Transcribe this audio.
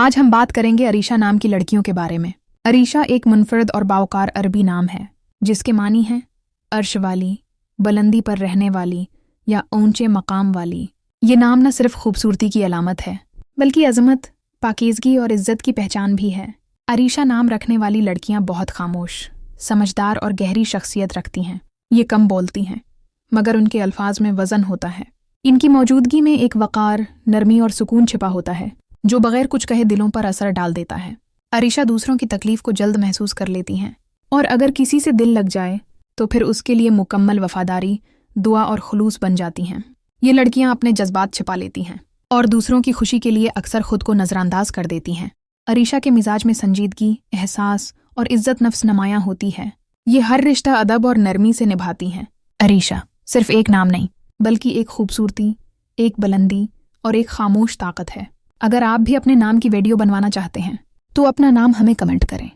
آج ہم بات کریں گے عریشہ نام کی لڑکیوں کے بارے میں۔ عریشہ ایک منفرد اور باوقار عربی نام ہے جس کے معنی ہیں عرش والی، بلندی پر رہنے والی یا اونچے مقام والی۔ یہ نام نہ صرف خوبصورتی کی علامت ہے بلکہ عظمت، پاکیزگی اور عزت کی پہچان بھی ہے۔ عریشہ نام رکھنے والی لڑکیاں بہت خاموش، سمجھدار اور گہری شخصیت رکھتی ہیں۔ یہ کم بولتی ہیں مگر ان کے الفاظ میں وزن ہوتا ہے۔ ان کی موجودگی میں ایک وقار، نرمی اور سکون چھپا ہوتا ہے جو بغیر کچھ کہے دلوں پر اثر ڈال دیتا ہے۔ عریشہ دوسروں کی تکلیف کو جلد محسوس کر لیتی ہیں اور اگر کسی سے دل لگ جائے تو پھر اس کے لیے مکمل وفاداری، دعا اور خلوص بن جاتی ہیں۔ یہ لڑکیاں اپنے جذبات چھپا لیتی ہیں اور دوسروں کی خوشی کے لیے اکثر خود کو نظر انداز کر دیتی ہیں۔ عریشہ کے مزاج میں سنجیدگی، احساس اور عزت نفس نمایاں ہوتی ہے۔ یہ ہر رشتہ ادب اور نرمی سے نبھاتی ہیں۔ عریشہ صرف ایک نام نہیں بلکہ ایک خوبصورتی، ایک بلندی اور ایک خاموش طاقت ہے۔ اگر آپ بھی اپنے نام کی ویڈیو بنوانا چاہتے ہیں تو اپنا نام ہمیں کمنٹ کریں۔